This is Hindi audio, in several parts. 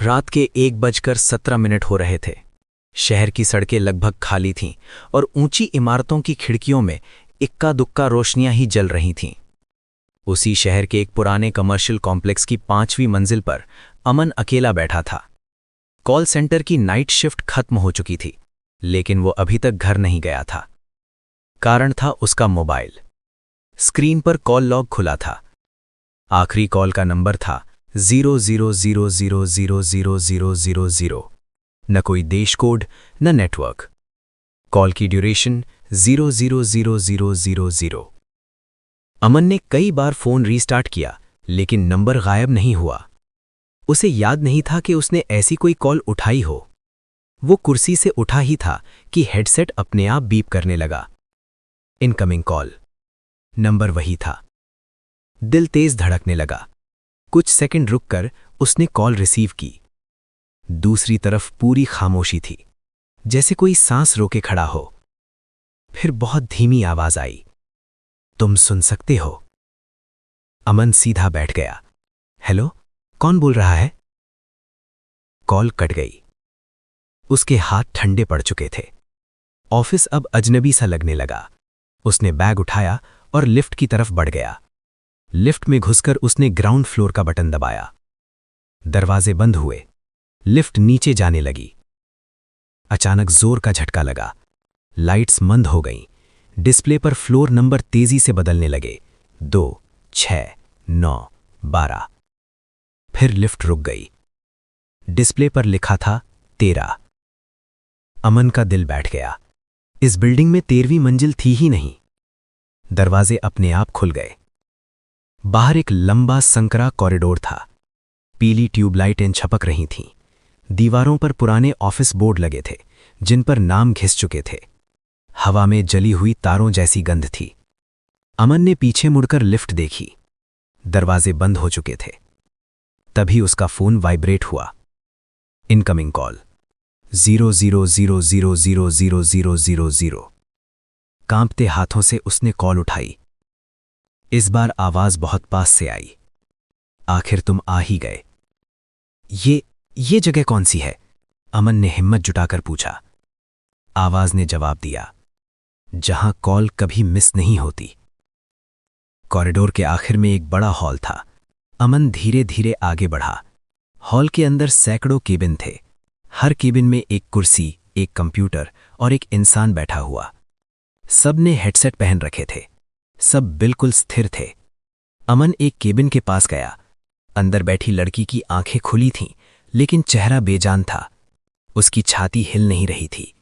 रात के 1:17 हो रहे थे। शहर की सड़कें लगभग खाली थीं और ऊंची इमारतों की खिड़कियों में इक्का दुक्का रोशनियां ही जल रही थीं। उसी शहर के एक पुराने कमर्शियल कॉम्प्लेक्स की 5वीं मंजिल पर अमन अकेला बैठा था। कॉल सेंटर की नाइट शिफ्ट खत्म हो चुकी थी, लेकिन वो अभी तक घर नहीं गया था। कारण था उसका मोबाइल। स्क्रीन पर कॉल लॉग खुला था। आखिरी कॉल का नंबर था 0000000000। न कोई देश कोड, न नेटवर्क। कॉल की ड्यूरेशन 000000। अमन ने कई बार फोन रीस्टार्ट किया, लेकिन नंबर गायब नहीं हुआ। उसे याद नहीं था कि उसने ऐसी कोई कॉल उठाई हो। वो कुर्सी से उठा ही था कि हेडसेट अपने आप बीप करने लगा। Incoming call. नंबर वही था। दिल तेज धड़कने लगा। कुछ सेकंड रुककर उसने कॉल रिसीव की। दूसरी तरफ पूरी खामोशी थी, जैसे कोई सांस रोके खड़ा हो। फिर बहुत धीमी आवाज आई, तुम सुन सकते हो? अमन सीधा बैठ गया। हेलो, कौन बोल रहा है? कॉल कट गई। उसके हाथ ठंडे पड़ चुके थे। ऑफिस अब अजनबी सा लगने लगा। उसने बैग उठाया और लिफ्ट की तरफ बढ़ गया। लिफ्ट में घुसकर उसने ग्राउंड फ्लोर का बटन दबाया। दरवाजे बंद हुए। लिफ्ट नीचे जाने लगी। अचानक जोर का झटका लगा। लाइट्स मंद हो गईं। डिस्प्ले पर फ्लोर नंबर तेजी से बदलने लगे। 2, 6, 9, 12। फिर लिफ्ट रुक गई। डिस्प्ले पर लिखा था 13। अमन का दिल बैठ गया। इस बिल्डिंग में 13वीं मंजिल थी ही नहीं। दरवाजे अपने आप खुल गए। बाहर एक लंबा संकरा कॉरिडोर था। पीली ट्यूबलाइटें छपक रही थीं। दीवारों पर पुराने ऑफिस बोर्ड लगे थे, जिन पर नाम घिस चुके थे। हवा में जली हुई तारों जैसी गंध थी। अमन ने पीछे मुड़कर लिफ्ट देखी। दरवाजे बंद हो चुके थे। तभी उसका फोन वाइब्रेट हुआ। Incoming call 0000000000। कांपते हाथों से उसने कॉल उठाई। इस बार आवाज बहुत पास से आई। आखिर तुम आ ही गए। ये जगह कौन सी है? अमन ने हिम्मत जुटाकर पूछा। आवाज ने जवाब दिया, जहां कॉल कभी मिस नहीं होती। कॉरिडोर के आखिर में एक बड़ा हॉल था। अमन धीरे धीरे आगे बढ़ा। हॉल के अंदर सैकड़ों केबिन थे। हर केबिन में एक कुर्सी, एक कंप्यूटर और एक इंसान बैठा हुआ। सब ने हेडसेट पहन रखे थे। सब बिल्कुल स्थिर थे। अमन एक केबिन के पास गया। अंदर बैठी लड़की की आंखें खुली थीं, लेकिन चेहरा बेजान था। उसकी छाती हिल नहीं रही थी।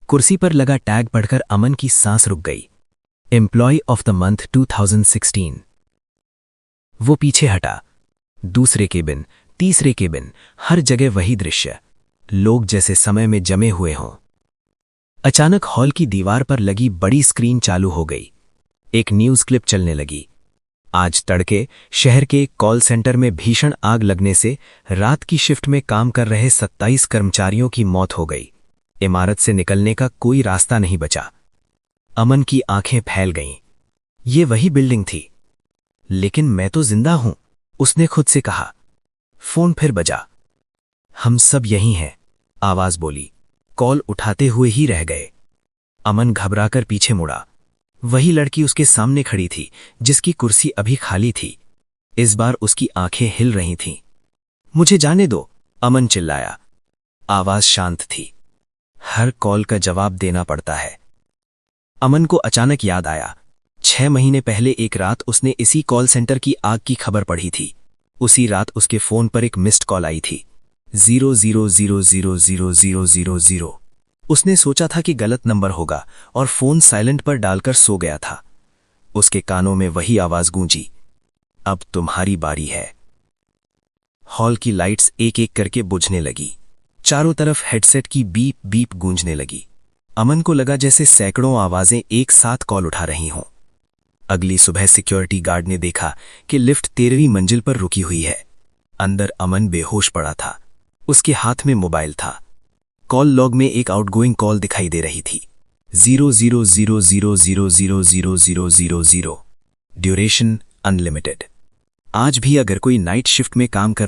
कुर्सी पर लगा टैग पढ़कर अमन की सांस रुक गई। Employee of the month 2016। वो पीछे हटा। दूसरे केबिन, तीसरे केबिन, हर जगह वही दृश्य। लोग जैसे समय में जमे हुए हों। अचानक हॉल की दीवार पर लगी बड़ी स्क्रीन चालू हो गई। एक न्यूज क्लिप चलने लगी। आज तड़के शहर के एक कॉल सेंटर में भीषण आग लगने से रात की शिफ्ट में काम कर रहे 27 कर्मचारियों की मौत हो गई। इमारत से निकलने का कोई रास्ता नहीं बचा। अमन की आंखें फैल गईं। ये वही बिल्डिंग थी। लेकिन मैं तो जिंदा हूं, उसने खुद से कहा। फोन फिर बजा। हम सब यहीं हैं, आवाज बोली। कॉल उठाते हुए ही रह गए। अमन घबराकर पीछे मुड़ा। वही लड़की उसके सामने खड़ी थी, जिसकी कुर्सी अभी खाली थी। इस बार उसकी आंखें हिल रही थीं। मुझे जाने दो, अमन चिल्लाया। आवाज शांत थी। हर कॉल का जवाब देना पड़ता है। अमन को अचानक याद आया, 6 महीने पहले एक रात उसने इसी कॉल सेंटर की आग की खबर पढ़ी थी। उसी रात उसके फोन पर एक मिस्ड कॉल आई थी, 00000000। उसने सोचा था कि गलत नंबर होगा और फोन साइलेंट पर डालकर सो गया था। उसके कानों में वही आवाज गूंजी, अब तुम्हारी बारी है। हॉल की लाइट्स एक एक करके बुझने लगी। चारों तरफ हेडसेट की बीप बीप गूंजने लगी। अमन को लगा जैसे सैकड़ों आवाजें एक साथ कॉल उठा रही हों। अगली सुबह सिक्योरिटी गार्ड ने देखा कि लिफ्ट 13वीं मंजिल पर रुकी हुई है। अंदर अमन बेहोश पड़ा था। उसके हाथ में मोबाइल था। कॉल लॉग में एक आउटगोइंग कॉल दिखाई दे रही थी, 0000000000। Duration unlimited. आज भी अगर कोई नाइट शिफ्ट में काम करने